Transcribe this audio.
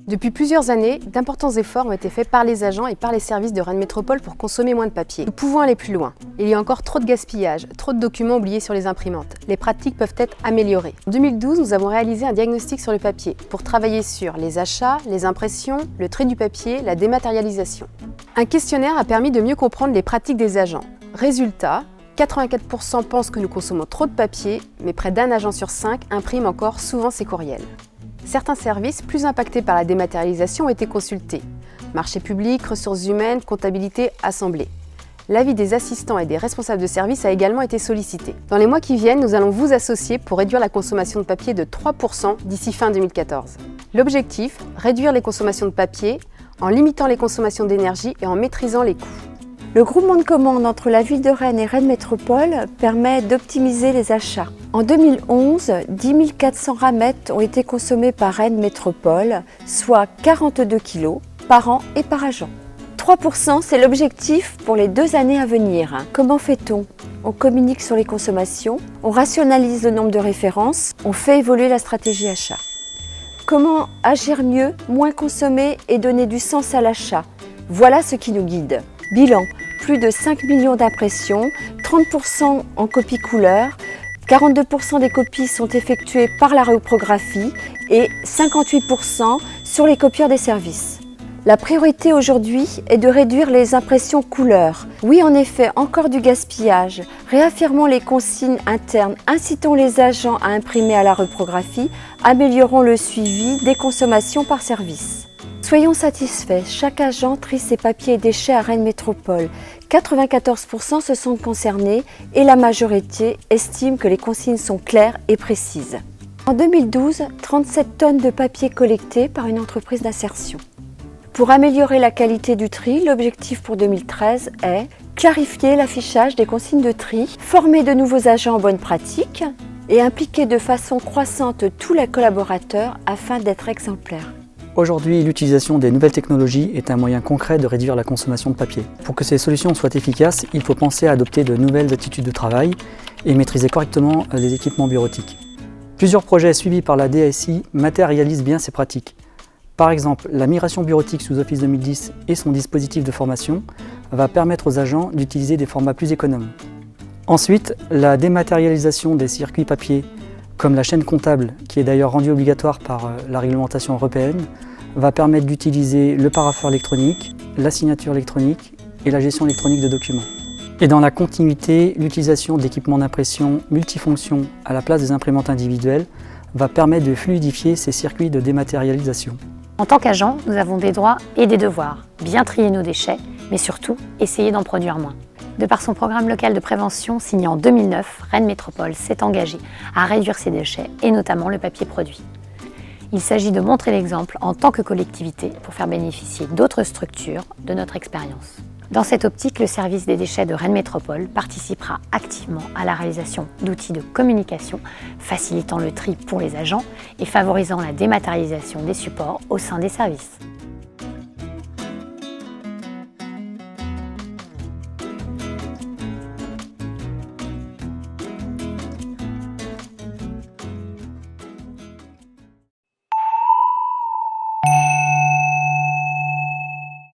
Depuis plusieurs années, d'importants efforts ont été faits par les agents et par les services de Rennes Métropole pour consommer moins de papier. Nous pouvons aller plus loin. Il y a encore trop de gaspillage, trop de documents oubliés sur les imprimantes. Les pratiques peuvent être améliorées. En 2012, nous avons réalisé un diagnostic sur le papier pour travailler sur les achats, les impressions, le tri du papier, la dématérialisation. Un questionnaire a permis de mieux comprendre les pratiques des agents. Résultat, 84% pensent que nous consommons trop de papier, mais près d'un agent sur 5 imprime encore souvent ses courriels. Certains services plus impactés par la dématérialisation ont été consultés. Marché public, ressources humaines, comptabilité, assemblée. L'avis des assistants et des responsables de service a également été sollicité. Dans les mois qui viennent, nous allons vous associer pour réduire la consommation de papier de 3% d'ici fin 2014. L'objectif, réduire les consommations de papier en limitant les consommations d'énergie et en maîtrisant les coûts. Le groupement de commandes entre la ville de Rennes et Rennes Métropole permet d'optimiser les achats. En 2011, 10 400 ramettes ont été consommées par Rennes Métropole, soit 42 kg par an et par agent. 3%, c'est l'objectif pour les 2 années à venir. Comment fait-on ? On communique sur les consommations, on rationalise le nombre de références, on fait évoluer la stratégie achat. Comment agir mieux, moins consommer et donner du sens à l'achat ? Voilà ce qui nous guide. Bilan, plus de 5 millions d'impressions, 30% en copie couleur, 42% des copies sont effectuées par la reprographie et 58% sur les copieurs des services. La priorité aujourd'hui est de réduire les impressions couleur. Oui, en effet, encore du gaspillage. Réaffirmons les consignes internes, incitons les agents à imprimer à la reprographie, améliorons le suivi des consommations par service. Soyons satisfaits, chaque agent trie ses papiers et déchets à Rennes Métropole. 94% se sont concernés et la majorité estime que les consignes sont claires et précises. En 2012, 37 tonnes de papier collectées par une entreprise d'insertion. Pour améliorer la qualité du tri, l'objectif pour 2013 est clarifier l'affichage des consignes de tri, former de nouveaux agents en bonne pratique et impliquer de façon croissante tous les collaborateurs afin d'être exemplaires. Aujourd'hui, l'utilisation des nouvelles technologies est un moyen concret de réduire la consommation de papier. Pour que ces solutions soient efficaces, il faut penser à adopter de nouvelles attitudes de travail et maîtriser correctement les équipements bureautiques. Plusieurs projets suivis par la DSI matérialisent bien ces pratiques. Par exemple, la migration bureautique sous Office 2010 et son dispositif de formation va permettre aux agents d'utiliser des formats plus économes. Ensuite, la dématérialisation des circuits papier, comme la chaîne comptable, qui est d'ailleurs rendue obligatoire par la réglementation européenne, va permettre d'utiliser le parapheur électronique, la signature électronique et la gestion électronique de documents. Et dans la continuité, l'utilisation d'équipements d'impression multifonctions à la place des imprimantes individuelles va permettre de fluidifier ces circuits de dématérialisation. En tant qu'agent, nous avons des droits et des devoirs. Bien trier nos déchets, mais surtout, essayer d'en produire moins. De par son programme local de prévention signé en 2009, Rennes Métropole s'est engagé à réduire ses déchets et notamment le papier produit. Il s'agit de montrer l'exemple en tant que collectivité pour faire bénéficier d'autres structures de notre expérience. Dans cette optique, le service des déchets de Rennes Métropole participera activement à la réalisation d'outils de communication facilitant le tri pour les agents et favorisant la dématérialisation des supports au sein des services.